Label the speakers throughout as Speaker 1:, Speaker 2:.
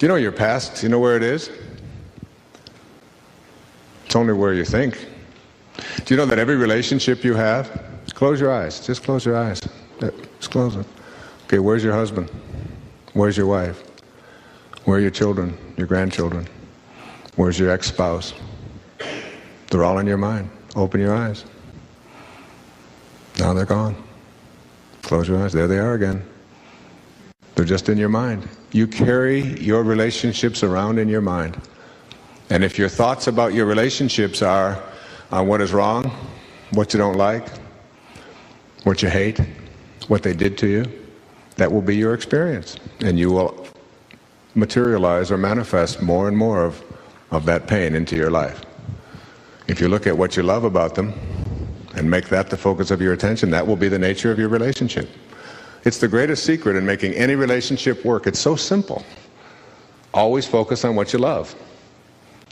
Speaker 1: Do you know your past? Do you know where it is? It's only where you think. Do you know that every relationship you have, close your eyes, just close your eyes. Just close them. Okay, where's your husband? Where's your wife? Where are your children, your grandchildren? Where's your ex-spouse? They're all in your mind. Open your eyes. Now they're gone. Close your eyes. There they are again. They're just in your mind. You carry your relationships around in your mind. And if your thoughts about your relationships are on what is wrong, what you don't like, what you hate, what they did to you, that will be your experience. And you will materialize or manifest more and more of that pain into your life. If you look at what you love about them and make that the focus of your attention, that will be the nature of your relationship. It's the greatest secret in making any relationship work. It's so simple. Always focus on what you love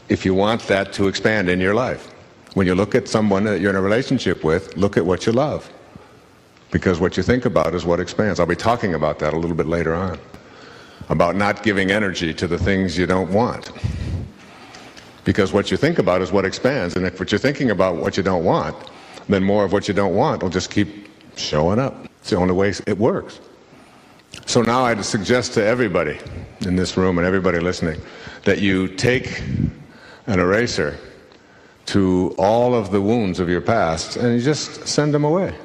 Speaker 1: if you want that to expand in your life. When you look at someone that you're in a relationship with, look at what you love. Because what you think about is what expands. I'll be talking about that a little bit later on. About not giving energy to the things you don't want. Because what you think about is what expands. And if what you're thinking about what you don't want, then more of what you don't want will just keep showing up. It's the only way it works. So now I'd suggest to everybody in this room and everybody listening that you take an eraser to all of the wounds of your past and you just send them away.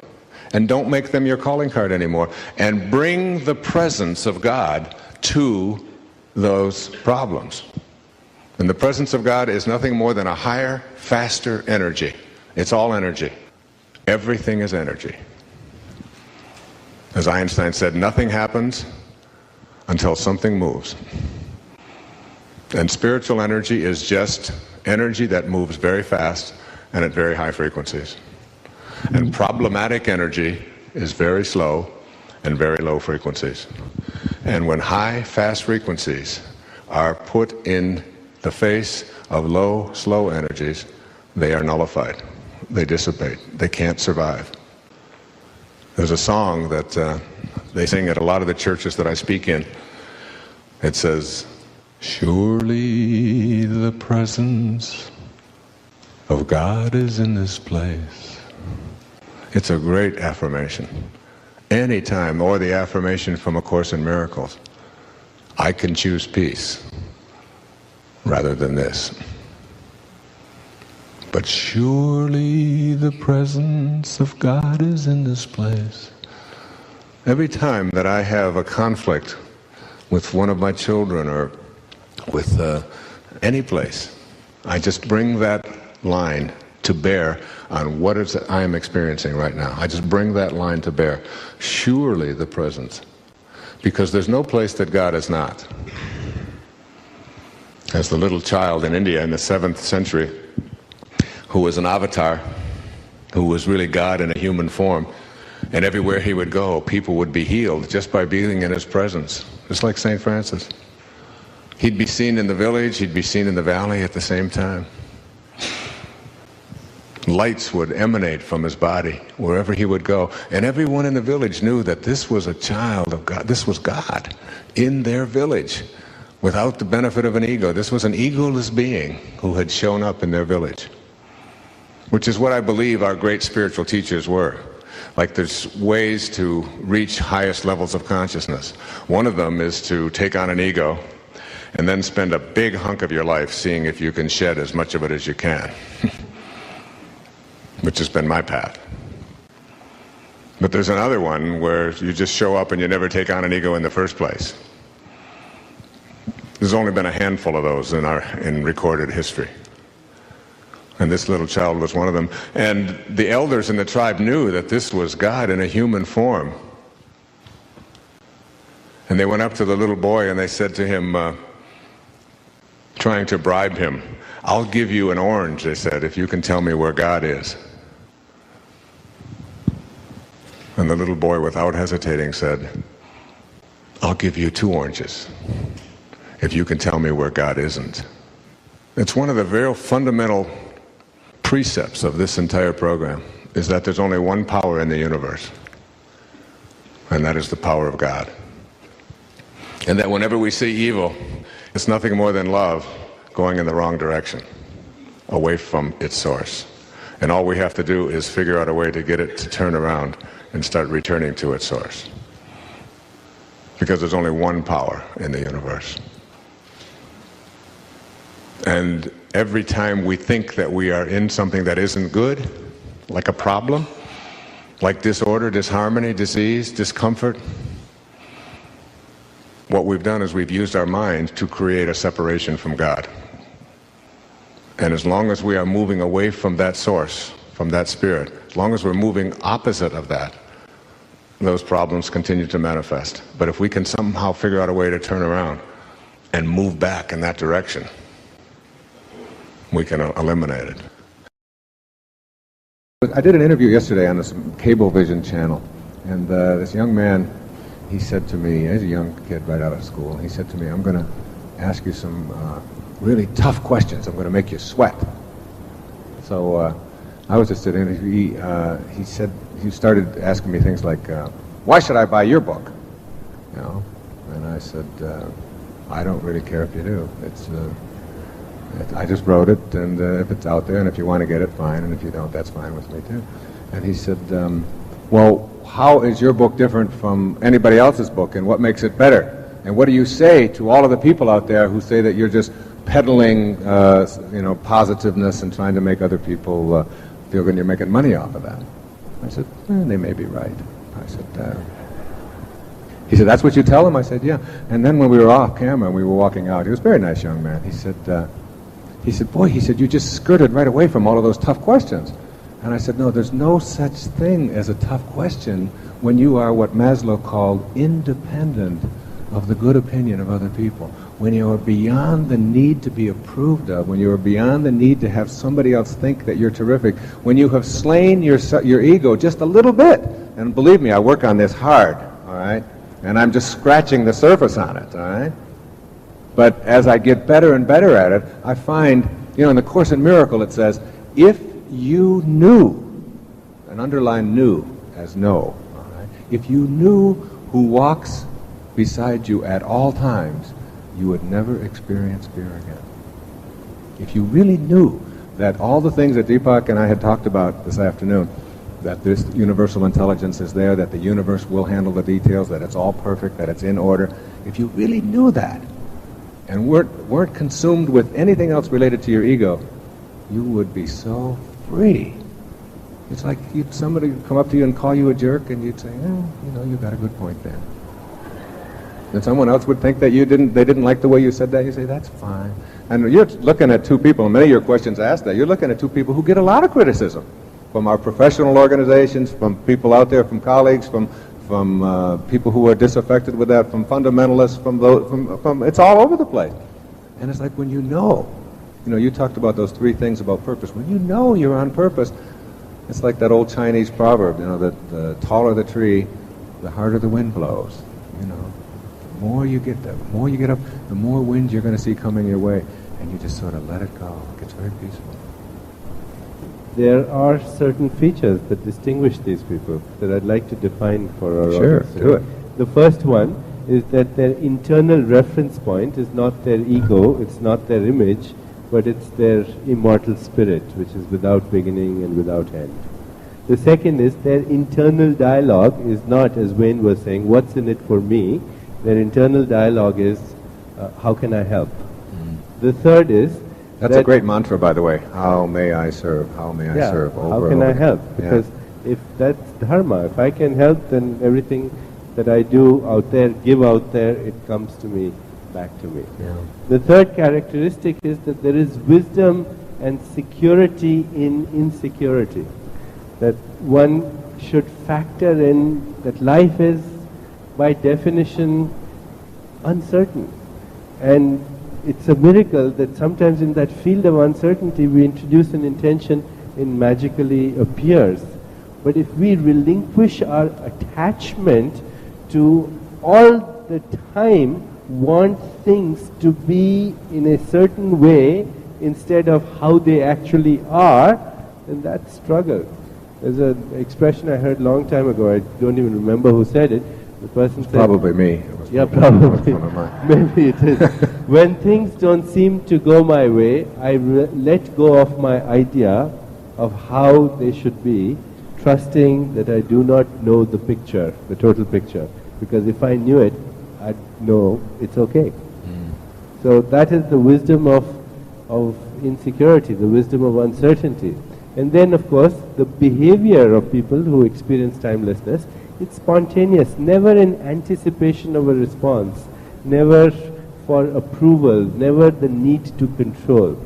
Speaker 1: And don't make them your calling card anymore. And bring the presence of God to those problems. And the presence of God is nothing more than a higher, faster energy. It's all energy. Everything is energy. As Einstein said, nothing happens until something moves. And spiritual energy is just energy that moves very fast and at very high frequencies. And problematic energy is very slow and very low frequencies. And when high, fast frequencies are put in the face of low, slow energies, they are nullified. They dissipate. They can't survive. There's a song that they sing at a lot of the churches that I speak in. It says, "Surely the presence of God is in this place." It's a great affirmation. Anytime, or the affirmation from A Course in Miracles, I can choose peace rather than this. But surely the presence of God is in this place. Every time that I have a conflict with one of my children or with any place, I just bring that line to bear on what is I am experiencing right now. I just bring that line to bear. Surely the presence. Because there's no place that God is not. As the little child in India in the 7th century, who was an avatar, who was really God in a human form, and everywhere he would go, people would be healed just by being in his presence, just like St. Francis. He'd be seen in the village, he'd be seen in the valley at the same time. Lights would emanate from his body wherever he would go, and everyone in the village knew that this was a child of God. This was God in their village without the benefit of an ego. This was an egoless being who had shown up in their village. Which is what I believe our great spiritual teachers were. Like there's ways to reach highest levels of consciousness. One of them is to take on an ego and then spend a big hunk of your life seeing if you can shed as much of it as you can. Which has been my path. But there's another one where you just show up and you never take on an ego in the first place. There's only been a handful of those in recorded history. And this little child was one of them. And the elders in the tribe knew that this was God in a human form. And they went up to the little boy and they said to him, trying to bribe him, "I'll give you an orange," they said, "if you can tell me where God is." And the little boy, without hesitating, said, "I'll give you 2 oranges if you can tell me where God isn't." It's one of the very fundamental precepts of this entire program, is that there's only one power in the universe, and that is the power of God. And that whenever we see evil It's nothing more than love going in the wrong direction, away from its source. And all we have to do is figure out a way to get it to turn around and start returning to its source. Because there's only one power in the universe. And every time we think that we are in something that isn't good, like a problem, like disorder, disharmony, disease, discomfort, what we've done is we've used our mind to create a separation from God. And as long as we are moving away from that source, from that spirit, as long as we're moving opposite of that, those problems continue to manifest. But if we can somehow figure out a way to turn around and move back in that direction, we can eliminate it. I did an interview yesterday on this Cablevision channel, and this young man, he said to me, he's a young kid right out of school, he said to me, I'm going to ask you some really tough questions. I'm going to make you sweat. So I was just at an interview. He said, he started asking me things like, why should I buy your book? You know, and I said, I don't really care if you do. I just wrote it, and if it's out there, and if you want to get it, fine, and if you don't, that's fine with me too. And he said, well, how is your book different from anybody else's book, and what makes it better? And what do you say to all of the people out there who say that you're just peddling, positiveness and trying to make other people feel good and you're making money off of that? I said, they may be right. I said, he said, that's what you tell them? I said, yeah. And then when we were off camera and we were walking out, he was a very nice young man. He said, boy, you just skirted right away from all of those tough questions. And I said, no, there's no such thing as a tough question when you are what Maslow called independent of the good opinion of other people. When you are beyond the need to be approved of, when you are beyond the need to have somebody else think that you're terrific, when you have slain your ego just a little bit, and believe me, I work on this hard, all right? And I'm just scratching the surface on it, all right? But as I get better and better at it, I find, in the Course in Miracle it says, if you knew, and underline knew as know, all right? If you knew who walks beside you at all times, you would never experience fear again. If you really knew that all the things that Deepak and I had talked about this afternoon, that this universal intelligence is there, that the universe will handle the details, that it's all perfect, that it's in order, if you really knew that, and weren't consumed with anything else related to your ego, you would be so free. It's like somebody would come up to you and call you a jerk, and you'd say, you got a good point there. And someone else would think that they didn't like the way you said that. You say, that's fine. And you're looking at two people, and many of your questions ask that. You're looking at two people who get a lot of criticism from our professional organizations, from people out there, from colleagues, from people who are disaffected with that, from fundamentalists, from it's all over the place. And it's like when you talked about those three things about purpose. When you know you're on purpose, it's like that old Chinese proverb, that the taller the tree, the harder the wind blows. The more you get up, the more wind you're going to see coming your way, and you just sort of let it go. It gets very peaceful.
Speaker 2: There are certain features that distinguish these people that I'd like to define for our audience.
Speaker 1: Sure, do it.
Speaker 2: The first one is that their internal reference point is not their ego, it's not their image, but it's their immortal spirit, which is without beginning and without end. The second is their internal dialogue is not, as Wayne was saying, what's in it for me? Their internal dialogue is, how can I help? The third is...
Speaker 1: That's a great mantra, by the way. How may I serve? How may I serve?
Speaker 2: How can I help? Because if that's dharma, if I can help, then everything that I do out there, give out there, it comes to me, back to me.
Speaker 1: Yeah.
Speaker 2: The third characteristic is that there is wisdom and security in insecurity. That one should factor in that life is, by definition, uncertain. And it's a miracle that sometimes in that field of uncertainty we introduce an intention and magically appears. But if we relinquish our attachment to all the time want things to be in a certain way instead of how they actually are, then that's struggle. There's an expression I heard a long time ago, I don't even remember who said it, The person said,
Speaker 1: Probably me.
Speaker 2: yeah, probably.
Speaker 1: One of mine.
Speaker 2: Maybe it is. When things don't seem to go my way, I let go of my idea of how they should be, trusting that I do not know the picture, the total picture. Because if I knew it, I'd know it's okay. So that is the wisdom of insecurity, the wisdom of uncertainty. And then, of course, the behavior of people who experience timelessness, it's spontaneous, never in anticipation of a response, never for approval, never the need to control.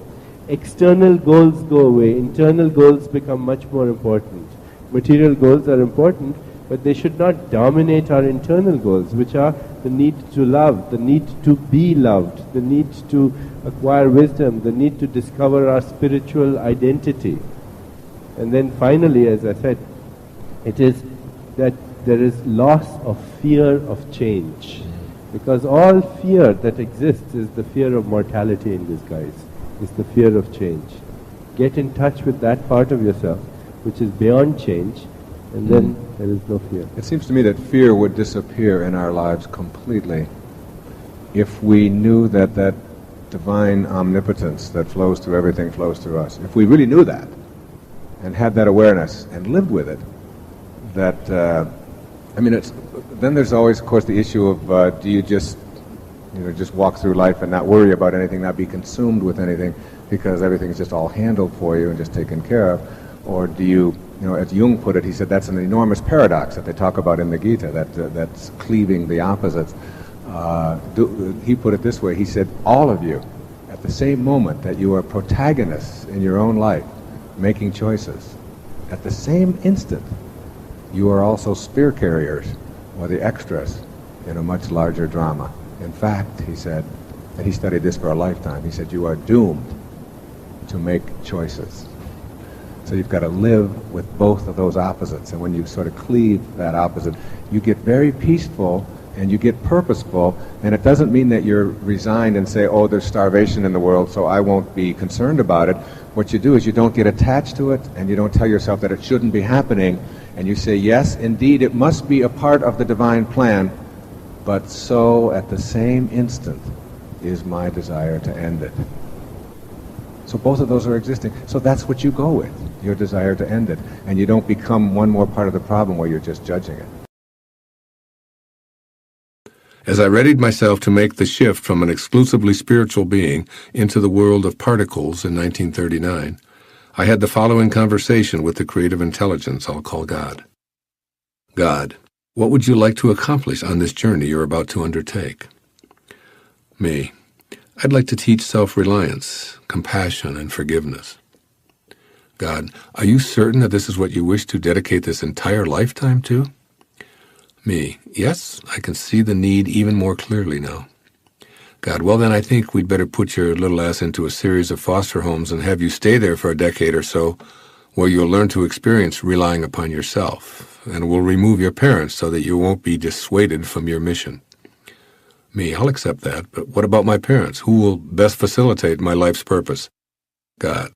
Speaker 2: External goals go away, internal goals become much more important. Material goals are important, but they should not dominate our internal goals, which are the need to love, the need to be loved, the need to acquire wisdom, the need to discover our spiritual identity. And then finally, as I said, it is that there is loss of fear of change. Because all fear that exists is the fear of mortality in disguise, is the fear of change. Get in touch with that part of yourself which is beyond change, and then there is no fear.
Speaker 1: It seems to me that fear would disappear in our lives completely if we knew that that divine omnipotence that flows through everything flows through us. If we really knew that and had that awareness and lived with it, that, then there's always, of course, the issue of do you just walk through life and not worry about anything, not be consumed with anything because everything's just all handled for you and just taken care of? Or do you, as Jung put it, he said that's an enormous paradox that they talk about in the Gita, that's cleaving the opposites. He put it this way, he said, all of you, at the same moment that you are protagonists in your own life, making choices, at the same instant, you are also spear carriers, or the extras, in a much larger drama. In fact, he said, and he studied this for a lifetime, he said, you are doomed to make choices. So you've got to live with both of those opposites, and when you sort of cleave that opposite, you get very peaceful and you get purposeful, and it doesn't mean that you're resigned and say, oh, there's starvation in the world, so I won't be concerned about it. What you do is you don't get attached to it, and you don't tell yourself that it shouldn't be happening, and you say, yes, indeed, it must be a part of the divine plan, but so at the same instant is my desire to end it. So both of those are existing. So that's what you go with, your desire to end it. And you don't become one more part of the problem where you're just judging it.
Speaker 3: As I readied myself to make the shift from an exclusively spiritual being into the world of particles in 1939, I had the following conversation with the creative intelligence I'll call God. God, what would you like to accomplish on this journey you're about to undertake? Me, I'd like to teach self-reliance, compassion, and forgiveness. God, are you certain that this is what you wish to dedicate this entire lifetime to? Me, yes, I can see the need even more clearly now. God, well then I think we'd better put your little ass into a series of foster homes and have you stay there for a decade or so, where you'll learn to experience relying upon yourself, and we'll remove your parents so that you won't be dissuaded from your mission. Me, I'll accept that, but what about my parents? Who will best facilitate my life's purpose? God,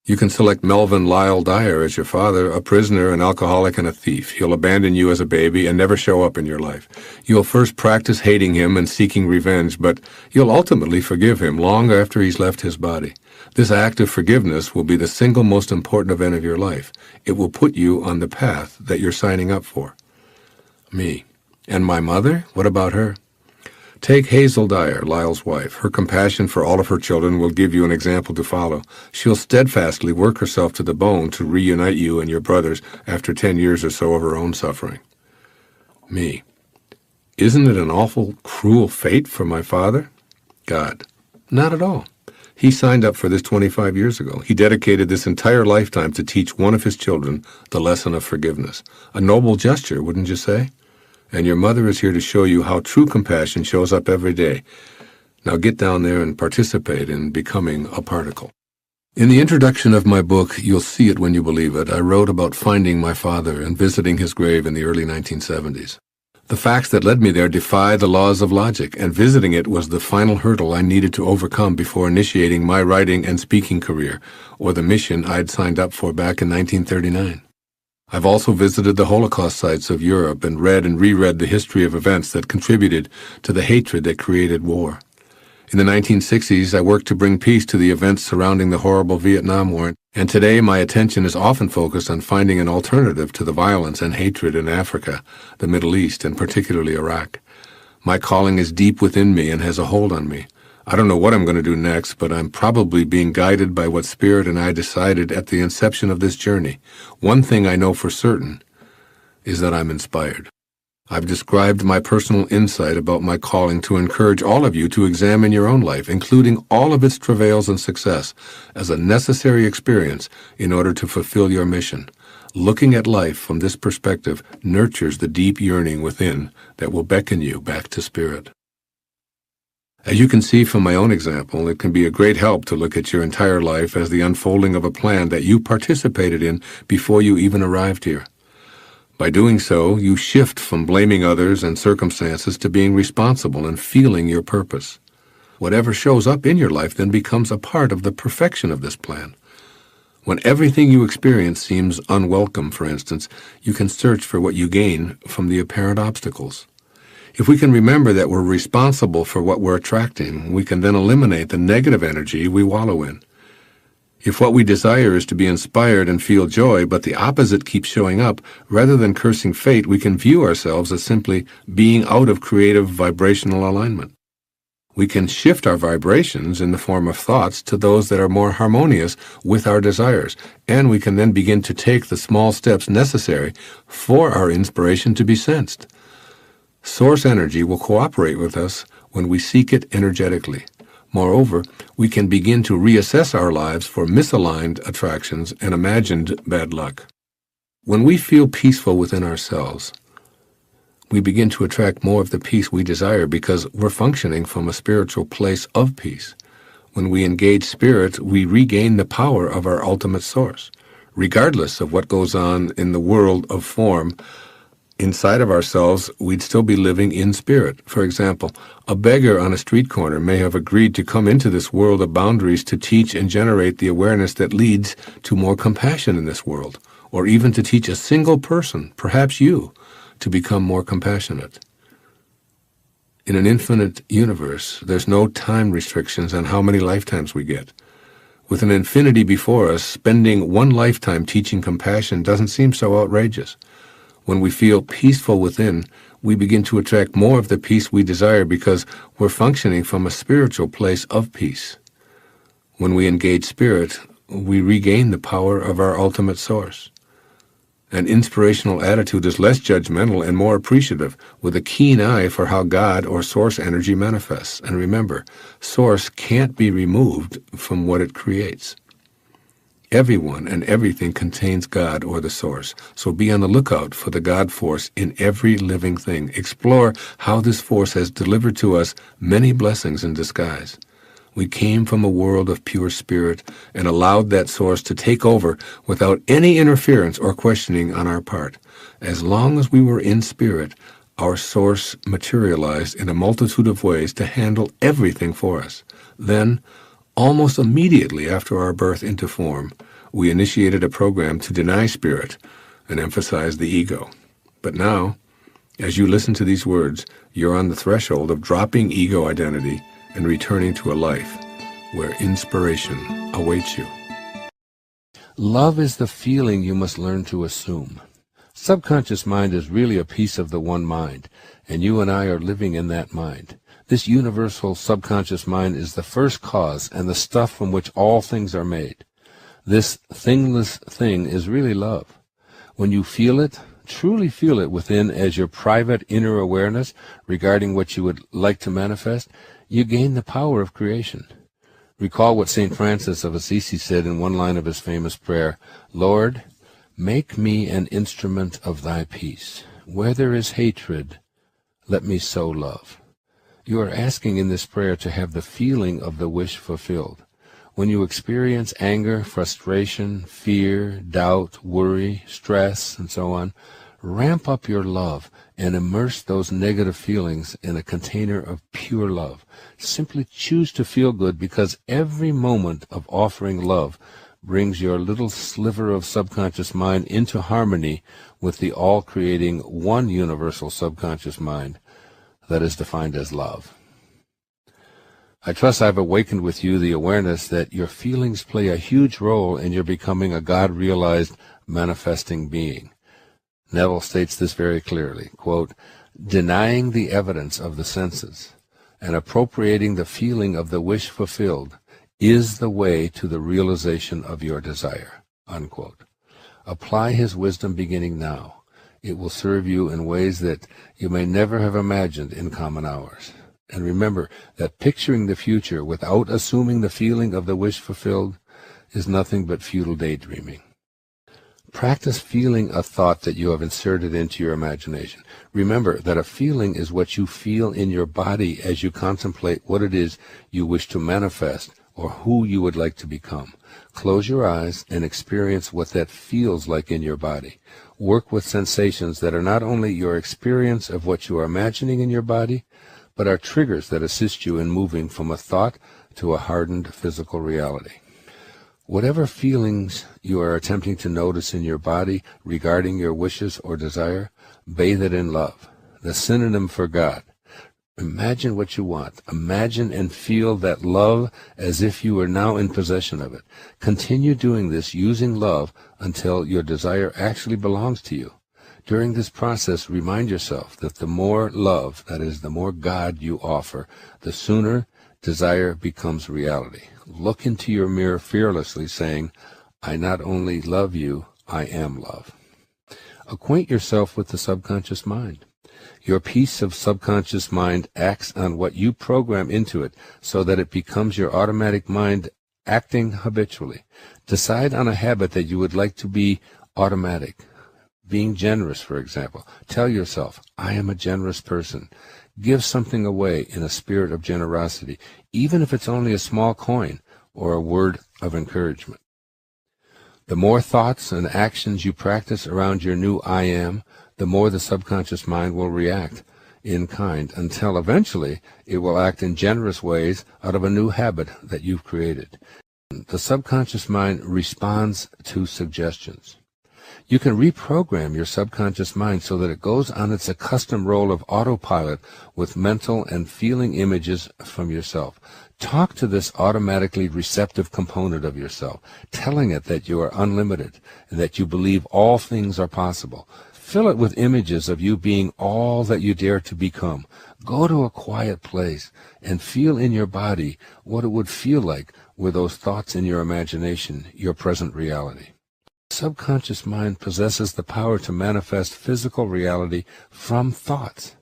Speaker 3: you can select Melvin Lyle Dyer as your father, a prisoner, an alcoholic, and a thief. He'll abandon you as a baby and never show up in your life. You'll first practice hating him and seeking revenge, but you'll ultimately forgive him long after he's left his body. This act of forgiveness will be the single most important event of your life. It will put you on the path that you're signing up for. Me. And my mother? What about her? Take Hazel Dyer, Lyle's wife. Her compassion for all of her children will give you an example to follow. She'll steadfastly work herself to the bone to reunite you and your brothers after 10 years or so of her own suffering. Me. Isn't it an awful, cruel fate for my father? God. Not at all. He signed up for this 25 years ago. He dedicated this entire lifetime to teach one of his children the lesson of forgiveness. A noble gesture, wouldn't you say? And your mother is here to show you how true compassion shows up every day. Now get down there and participate in becoming a particle. In the introduction of my book, You'll See It When You Believe It, I wrote about finding my father and visiting his grave in the early 1970s. The facts that led me there defy the laws of logic, and visiting it was the final hurdle I needed to overcome before initiating my writing and speaking career, or the mission I'd signed up for back in 1939. I've also visited the Holocaust sites of Europe and read and reread the history of events that contributed to the hatred that created war. In the 1960s, I worked to bring peace to the events surrounding the horrible Vietnam War, and today my attention is often focused on finding an alternative to the violence and hatred in Africa, the Middle East, and particularly Iraq. My calling is deep within me and has a hold on me. I don't know what I'm going to do next, but I'm probably being guided by what Spirit and I decided at the inception of this journey. One thing I know for certain is that I'm inspired. I've described my personal insight about my calling to encourage all of you to examine your own life, including all of its travails and success, as a necessary experience in order to fulfill your mission. Looking at life from this perspective nurtures the deep yearning within that will beckon you back to Spirit. As you can see from my own example, it can be a great help to look at your entire life as the unfolding of a plan that you participated in before you even arrived here. By doing so, you shift from blaming others and circumstances to being responsible and feeling your purpose. Whatever shows up in your life then becomes a part of the perfection of this plan. When everything you experience seems unwelcome, for instance, you can search for what you gain from the apparent obstacles. If we can remember that we're responsible for what we're attracting, we can then eliminate the negative energy we wallow in. If what we desire is to be inspired and feel joy, but the opposite keeps showing up, rather than cursing fate, we can view ourselves as simply being out of creative vibrational alignment. We can shift our vibrations in the form of thoughts to those that are more harmonious with our desires, and we can then begin to take the small steps necessary for our inspiration to be sensed. Source energy will cooperate with us when we seek it energetically. Moreover, we can begin to reassess our lives for misaligned attractions and imagined bad luck. When we feel peaceful within ourselves, we begin to attract more of the peace we desire because we're functioning from a spiritual place of peace. When we engage Spirit, we regain the power of our ultimate source. Regardless of what goes on in the world of form, inside of ourselves, we'd still be living in Spirit. For example, a beggar on a street corner may have agreed to come into this world of boundaries to teach and generate the awareness that leads to more compassion in this world, or even to teach a single person, perhaps you, to become more compassionate. In an infinite universe, there's no time restrictions on how many lifetimes we get. With an infinity before us, spending one lifetime teaching compassion doesn't seem so outrageous. When we feel peaceful within, we begin to attract more of the peace we desire because we're functioning from a spiritual place of peace. When we engage Spirit, we regain the power of our ultimate source. An inspirational attitude is less judgmental and more appreciative, with a keen eye for how God or source energy manifests. And remember, source can't be removed from what it creates. Everyone and everything contains God or the source, so be on the lookout for the God force in every living thing. Explore how this force has delivered to us many blessings in disguise. We came from a world of pure spirit and allowed that source to take over without any interference or questioning on our part. As long as we were in spirit, our source materialized in a multitude of ways to handle everything for us. Then, almost immediately after our birth into form, we initiated a program to deny Spirit and emphasize the ego. But now, as you listen to these words, you're on the threshold of dropping ego identity and returning to a life where inspiration awaits you. Love is the feeling you must learn to assume. Subconscious mind is really a piece of the one mind, and you and I are living in that mind. This universal subconscious mind is the first cause and the stuff from which all things are made. This thingless thing is really love. When you feel it, truly feel it within as your private inner awareness regarding what you would like to manifest, you gain the power of creation. Recall what St. Francis of Assisi said in one line of his famous prayer, "Lord, make me an instrument of thy peace. Where there is hatred, let me sow love." You are asking in this prayer to have the feeling of the wish fulfilled. When you experience anger, frustration, fear, doubt, worry, stress, and so on, ramp up your love and immerse those negative feelings in a container of pure love. Simply choose to feel good because every moment of offering love brings your little sliver of subconscious mind into harmony with the all-creating one universal subconscious mind that is defined as love. I trust I've awakened with you the awareness that your feelings play a huge role in your becoming a God-realized manifesting being. Neville states this very clearly, quote, "Denying the evidence of the senses and appropriating the feeling of the wish fulfilled is the way to the realization of your desire," unquote. Apply his wisdom beginning now. It will serve you in ways that you may never have imagined in common hours. And remember that picturing the future without assuming the feeling of the wish fulfilled is nothing but futile daydreaming. Practice feeling a thought that you have inserted into your imagination. Remember that a feeling is what you feel in your body as you contemplate what it is you wish to manifest or who you would like to become. Close your eyes and experience what that feels like in your body. Work with sensations that are not only your experience of what you are imagining in your body, but are triggers that assist you in moving from a thought to a hardened physical reality. Whatever feelings you are attempting to notice in your body regarding your wishes or desire, bathe it in love, the synonym for God. Imagine what you want. Imagine and feel that love as if you were now in possession of it. Continue doing this using love until your desire actually belongs to you. During this process, remind yourself that the more love, that is, the more God you offer, the sooner desire becomes reality. Look into your mirror fearlessly, saying, "I not only love you, I am love." Acquaint yourself with the subconscious mind. Your piece of subconscious mind acts on what you program into it so that it becomes your automatic mind acting habitually. Decide on a habit that you would like to be automatic. Being generous, for example. Tell yourself, "I am a generous person." Give something away in a spirit of generosity, even if it's only a small coin or a word of encouragement. The more thoughts and actions you practice around your new I am, the more the subconscious mind will react in kind, until eventually it will act in generous ways out of a new habit that you've created. The subconscious mind responds to suggestions. You can reprogram your subconscious mind so that it goes on its accustomed role of autopilot with mental and feeling images from yourself. Talk to this automatically receptive component of yourself, telling it that you are unlimited and that you believe all things are possible. Fill it with images of you being all that you dare to become. Go to a quiet place and feel in your body what it would feel like were those thoughts in your imagination your present reality. The subconscious mind possesses the power to manifest physical reality from thoughts.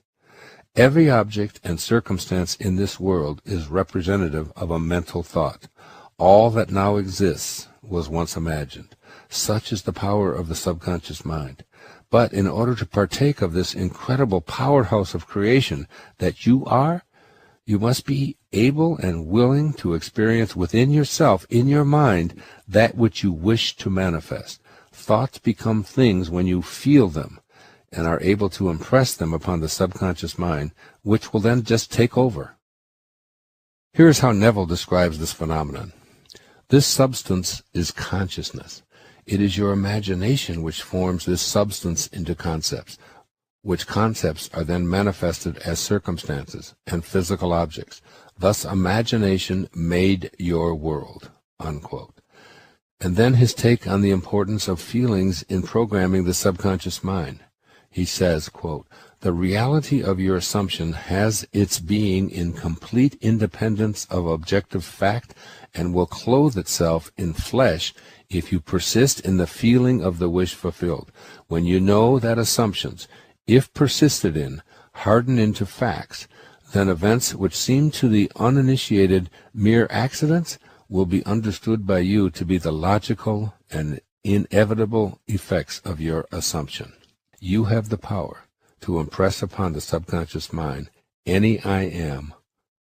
Speaker 3: Every object and circumstance in this world is representative of a mental thought. All that now exists was once imagined. Such is the power of the subconscious mind. But in order to partake of this incredible powerhouse of creation that you are, you must be able and willing to experience within yourself, in your mind, that which you wish to manifest. Thoughts become things when you feel them and are able to impress them upon the subconscious mind, which will then just take over. Here's how Neville describes this phenomenon. This substance is consciousness. It is your imagination which forms this substance into concepts, which concepts are then manifested as circumstances and physical objects. Thus, imagination made your world, unquote. And then his take on the importance of feelings in programming the subconscious mind. He says, quote, "The reality of your assumption has its being in complete independence of objective fact and will clothe itself in flesh if you persist in the feeling of the wish fulfilled. When you know that assumptions, if persisted in, harden into facts, then events which seem to the uninitiated mere accidents will be understood by you to be the logical and inevitable effects of your assumption. You have the power to impress upon the subconscious mind any I am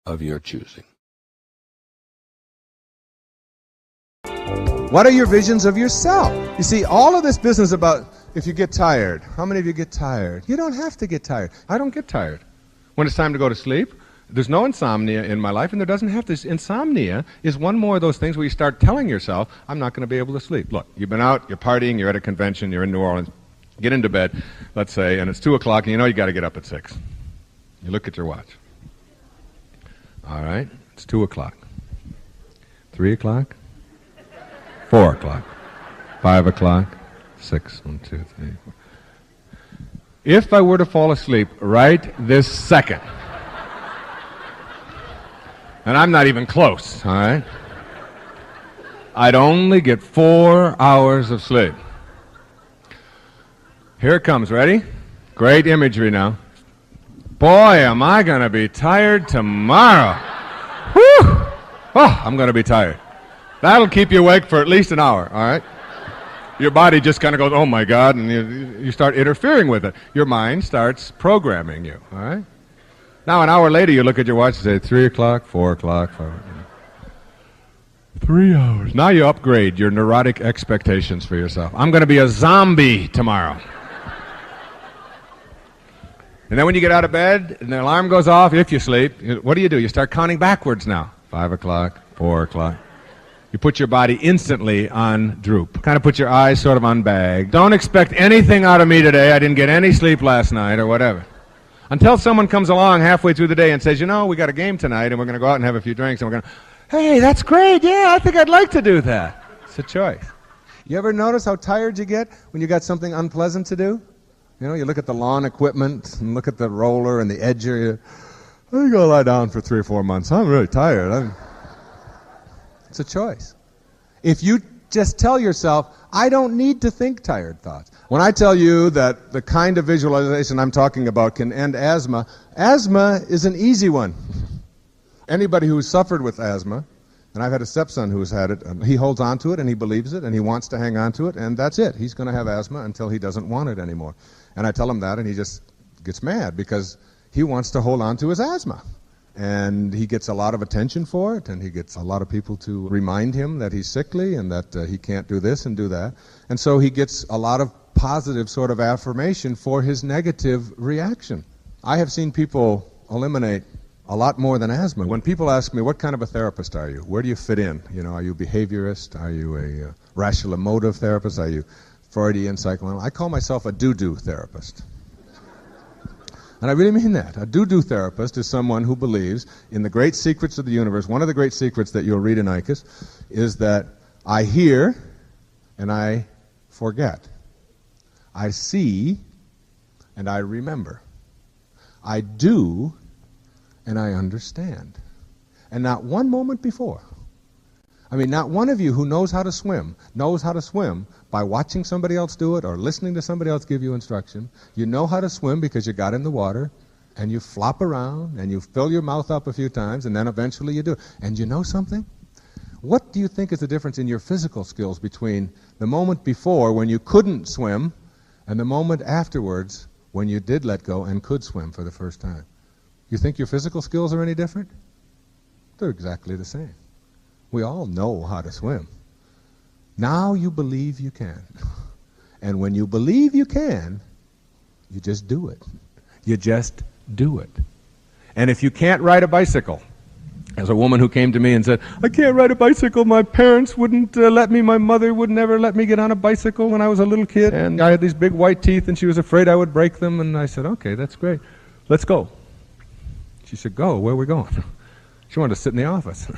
Speaker 3: of your choosing."
Speaker 1: What are your visions of yourself? You see, all of this business about if you get tired, how many of you get tired? You don't have to get tired. I don't get tired. When it's time to go to sleep, There's no insomnia in my life, and there doesn't have to. Insomnia is one more of those things where you start telling yourself, I'm not going to be able to sleep. Look, you've been out, you're partying, you're at a convention, you're in New Orleans, get into bed, let's say, and it's 2 o'clock, and you know you got to get up at 6. You look at your watch. All right, it's 2 o'clock. 3 o'clock? 4 o'clock. 5 o'clock? 6. 1, 2, 3, 4. If I were to fall asleep right this second, and I'm not even close, all right, I'd only get 4 hours of sleep. Here it comes, ready? Great imagery now. Boy, am I going to be tired tomorrow. Whew! Oh, I'm going to be tired. That'll keep you awake for at least an hour, all right? Your body just kind of goes, oh my God, and you start interfering with it. Your mind starts programming you, all right? Now, an hour later, you look at your watch and say, 3 o'clock, 4 o'clock, 5 o'clock. 3 hours. Now you upgrade your neurotic expectations for yourself. I'm going to be a zombie tomorrow. And then when you get out of bed and the alarm goes off, if you sleep, what do? You start counting backwards now. 5 o'clock, 4 o'clock. You put your body instantly on droop. Kind of put your eyes sort of on bag. Don't expect anything out of me today. I didn't get any sleep last night or whatever. Until someone comes along halfway through the day and says, you know, we got a game tonight and we're going to go out and have a few drinks and we're going to, hey, that's great. Yeah, I think I'd like to do that. It's a choice. You ever notice how tired you get when you got something unpleasant to do? You know, you look at the lawn equipment and look at the roller and the edger. I'm going to lie down for 3 or 4 months. I'm really tired. It's a choice. If you just tell yourself, I don't need to think tired thoughts. When I tell you that the kind of visualization I'm talking about can end asthma, asthma is an easy one. Anybody who's suffered with asthma, and I've had a stepson who's had it, he holds on to it and he believes it and he wants to hang on to it, and that's it. He's going to have asthma until he doesn't want it anymore. And I tell him that and he just gets mad because he wants to hold on to his asthma. And he gets a lot of attention for it, and he gets a lot of people to remind him that he's sickly and that he can't do this and do that. And so he gets a lot of positive sort of affirmation for his negative reaction. I have seen people eliminate a lot more than asthma. When people ask me, what kind of a therapist are you? Where do you fit in? You know, are you a behaviorist? Are you a rational emotive therapist? Are you Freudian psychoanalyst? I call myself a do-do therapist. And I really mean that. A do-do therapist is someone who believes in the great secrets of the universe. One of the great secrets that you'll read in Icus is that I hear and I forget. I see and I remember. I do and I understand. And not one moment before. I mean, not one of you who knows how to swim by watching somebody else do it or listening to somebody else give you instruction. You know how to swim because you got in the water and you flop around and you fill your mouth up a few times and then eventually you do it. And you know something? What do you think is the difference in your physical skills between the moment before when you couldn't swim and the moment afterwards when you did let go and could swim for the first time? You think your physical skills are any different? They're exactly the same. We all know how to swim. Now you believe you can. And when you believe you can, you just do it. You just do it. And if you can't ride a bicycle, there's a woman who came to me and said, I can't ride a bicycle. My parents wouldn't let me. My mother would never let me get on a bicycle when I was a little kid. And I had these big white teeth and she was afraid I would break them. And I said, okay, that's great. Let's go. She said, go? Where are we going? She wanted to sit in the office.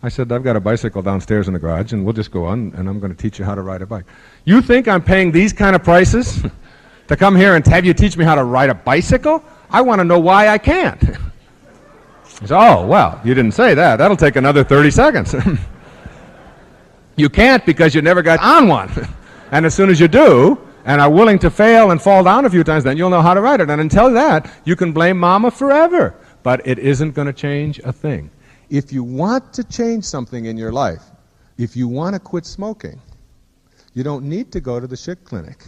Speaker 1: I said, I've got a bicycle downstairs in the garage, and we'll just go on, and I'm going to teach you how to ride a bike. You think I'm paying these kind of prices to come here and have you teach me how to ride a bicycle? I want to know why I can't. He said, oh, well, you didn't say that. That'll take another 30 seconds. You can't because you never got on one. And as soon as you do, and are willing to fail and fall down a few times, then you'll know how to ride it. And until that, you can blame mama forever. But it isn't going to change a thing. If you want to change something in your life, if you want to quit smoking, you don't need to go to the SHIC clinic.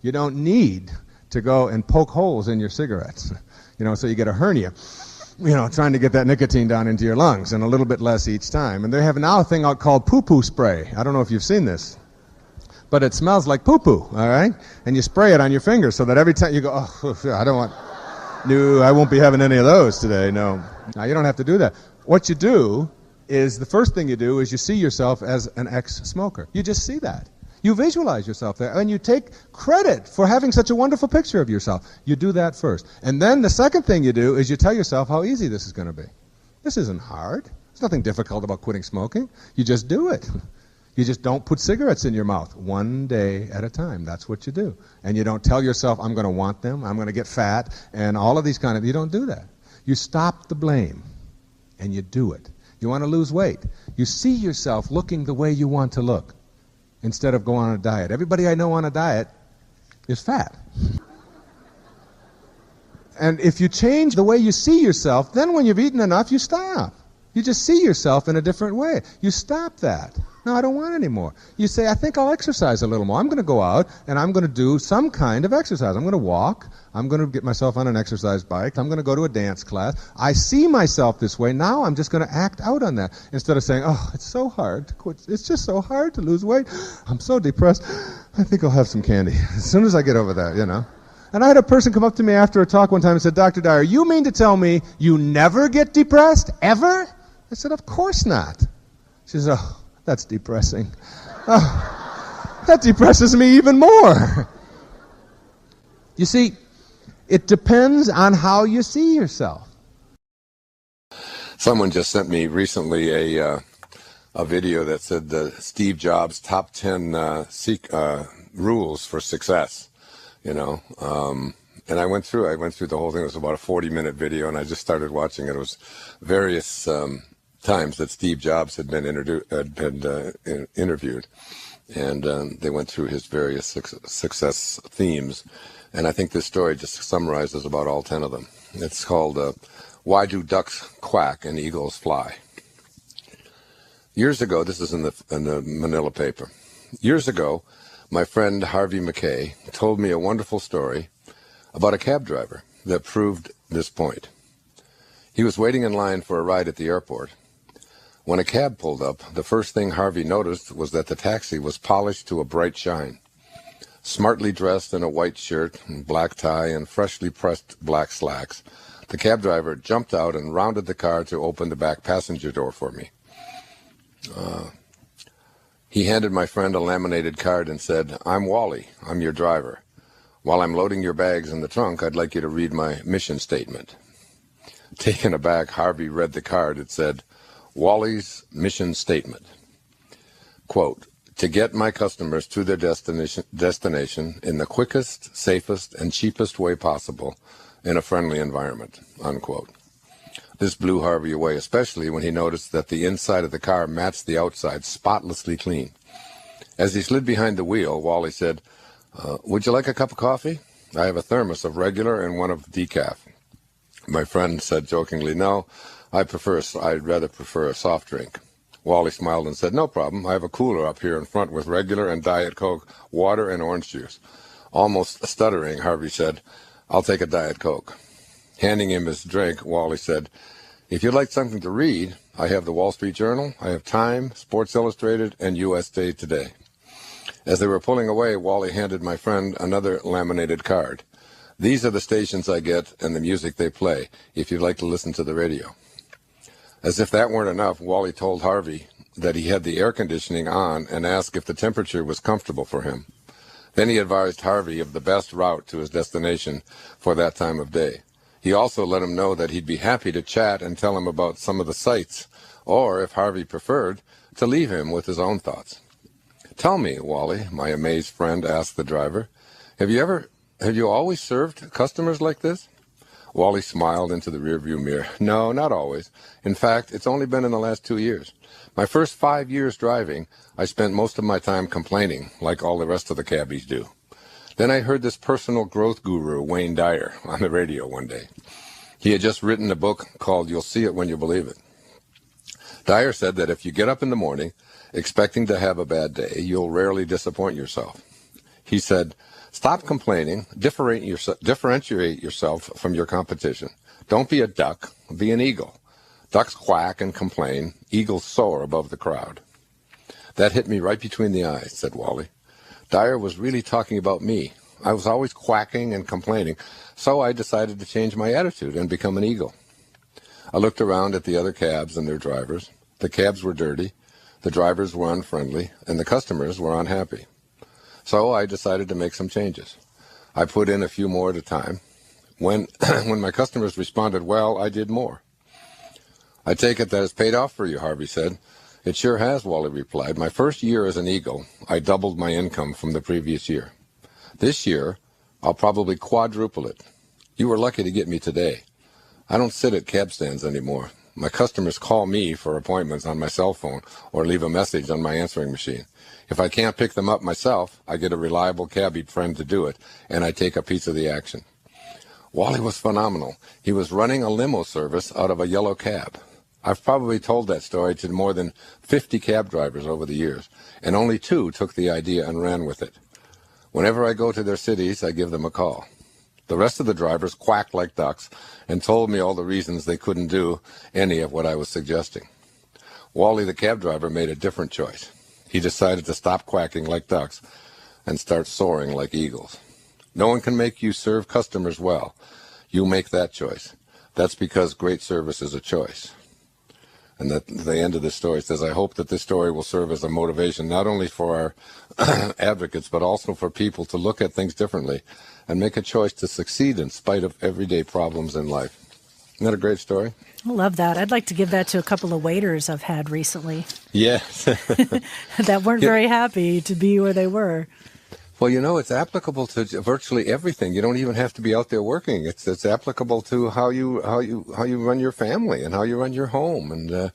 Speaker 1: You don't need to go and poke holes in your cigarettes, so you get a hernia, trying to get that nicotine down into your lungs, and a little bit less each time. And they have now a thing out called poo-poo spray. I don't know if you've seen this, but it smells like poo-poo, all right? And you spray it on your fingers so that every time you go, oh, I don't want...
Speaker 4: No, I won't be having any of those today, no. Now, you don't have to do that. What you do is, the first thing you do is you see yourself as an ex-smoker. You just see that. You visualize yourself there, and you take credit for having such a wonderful picture of yourself. You do that first. And then the second thing you do is you tell yourself how easy this is going to be. This isn't hard. There's nothing difficult about quitting smoking. You just do it. You just don't put cigarettes in your mouth one day at a time. That's what you do. And you don't tell yourself, I'm going to want them, I'm going to get fat, and all of these kind of... You don't do that. You stop the blame, and you do it. You want to lose weight. You see yourself looking the way you want to look instead of go on a diet. Everybody I know on a diet is fat. And if you change the way you see yourself, then when you've eaten enough, you stop. You just see yourself in a different way. You stop that. No, I don't want any more. You say, I think I'll exercise a little more. I'm going to go out and I'm going to do some kind of exercise. I'm going to walk. I'm going to get myself on an exercise bike. I'm going to go to a dance class. I see myself this way. Now I'm just going to act out on that instead of saying, oh, it's so hard to quit. It's just so hard to lose weight. I'm so depressed. I think I'll have some candy as soon as I get over that, you know. And I had a person come up to me after a talk one time and said, Dr. Dyer, you mean to tell me you never get depressed, ever? I said, of course not. She says, oh, that's depressing. Oh, that depresses me even more. You see, it depends on how you see yourself.
Speaker 3: Someone just sent me recently a video that said the Steve Jobs top 10 rules for success. You know, and I went through the whole thing. It was about a 40-minute video, and I just started watching it. It was various times that Steve Jobs had been interviewed, and they went through his various success themes. And I think this story just summarizes about all 10 of them. It's called "Why Do Ducks Quack and Eagles Fly?" Years ago, this is in the Manila paper. Years ago, my friend Harvey McKay told me a wonderful story about a cab driver that proved this point. He was waiting in line for a ride at the airport. When a cab pulled up, the first thing Harvey noticed was that the taxi was polished to a bright shine. Smartly dressed in a white shirt, and black tie, and freshly pressed black slacks, the cab driver jumped out and rounded the car to open the back passenger door for me. He handed my friend a laminated card and said, I'm Wally, I'm your driver. While I'm loading your bags in the trunk, I'd like you to read my mission statement. Taken aback, Harvey read the card. It said, Wally's mission statement. Quote, to get my customers to their destination in the quickest, safest, and cheapest way possible in a friendly environment, unquote. This blew Harvey away, especially when he noticed that the inside of the car matched the outside, spotlessly clean. As he slid behind the wheel, Wally said, would you like a cup of coffee? I have a thermos of regular and one of decaf. My friend said jokingly, no, I'd rather prefer a soft drink. Wally smiled and said, no problem. I have a cooler up here in front with regular and Diet Coke, water, and orange juice. Almost stuttering, Harvey said, I'll take a Diet Coke. Handing him his drink, Wally said, if you'd like something to read, I have the Wall Street Journal, I have Time, Sports Illustrated, and USA Today. As they were pulling away, Wally handed my friend another laminated card. These are the stations I get and the music they play, if you'd like to listen to the radio. As if that weren't enough, Wally told Harvey that he had the air conditioning on and asked if the temperature was comfortable for him. Then he advised Harvey of the best route to his destination for that time of day. He also let him know that he'd be happy to chat and tell him about some of the sights, or, if Harvey preferred, to leave him with his own thoughts. Tell me, Wally, my amazed friend asked the driver, have you always served customers like this? Wally smiled into the rearview mirror. No, not always. In fact, it's only been in the last 2 years. My first 5 years driving, I spent most of my time complaining, like all the rest of the cabbies do. Then I heard this personal growth guru, Wayne Dyer, on the radio one day. He had just written a book called You'll See It When You Believe It. Dyer said that if you get up in the morning expecting to have a bad day, you'll rarely disappoint yourself. He said, stop complaining, differentiate yourself from your competition. Don't be a duck, be an eagle. Ducks quack and complain, eagles soar above the crowd. That hit me right between the eyes, said Wally. Dyer was really talking about me. I was always quacking and complaining, so I decided to change my attitude and become an eagle. I looked around at the other cabs and their drivers. The cabs were dirty, the drivers were unfriendly, and the customers were unhappy. So I decided to make some changes. I put in a few more at a time. When my customers responded well, I did more. I take it that it's paid off for you, Harvey said. It sure has, Wally replied. My first year as an eagle, I doubled my income from the previous year. This year, I'll probably quadruple it. You were lucky to get me today. I don't sit at cab stands anymore. My customers call me for appointments on my cell phone or leave a message on my answering machine. If I can't pick them up myself, I get a reliable cabbie friend to do it, and I take a piece of the action. Wally was phenomenal. He was running a limo service out of a yellow cab. I've probably told that story to more than 50 cab drivers over the years, and only 2 took the idea and ran with it. Whenever I go to their cities, I give them a call. The rest of the drivers quacked like ducks and told me all the reasons they couldn't do any of what I was suggesting. Wally, the cab driver, made a different choice. He decided to stop quacking like ducks and start soaring like eagles. No one can make you serve customers well. You make that choice. That's because great service is a choice. And at the end of this story says, I hope that this story will serve as a motivation, not only for our advocates, but also for people to look at things differently and make a choice to succeed in spite of everyday problems in life. Isn't that a great story?
Speaker 5: I love that. I'd like to give that to a couple of waiters I've had recently.
Speaker 3: Yes.
Speaker 5: That weren't very happy to be where they were.
Speaker 3: Well, you know, it's applicable to virtually everything. You don't even have to be out there working. It's applicable to how you run your family and how you run your home and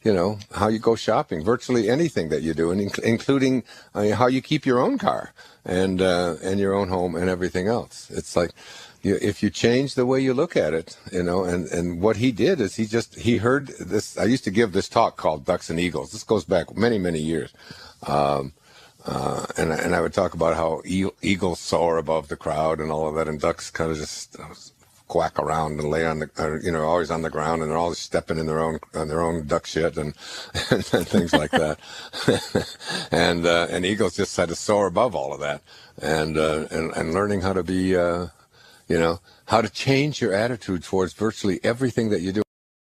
Speaker 3: you know, how you go shopping. Virtually anything that you do, and including how you keep your own car and your own home and everything else. It's like if you change the way you look at it, you know, and what he did is he heard this. I used to give this talk called Ducks and Eagles. This goes back many years. And I would talk about how eagles soar above the crowd and all of that, and ducks kind of just quack around and lay on the, always on the ground, and they're always stepping in their own duck shit and things like that. and eagles just had to soar above all of that, and learning how to be, how to change your attitude towards virtually everything that you do.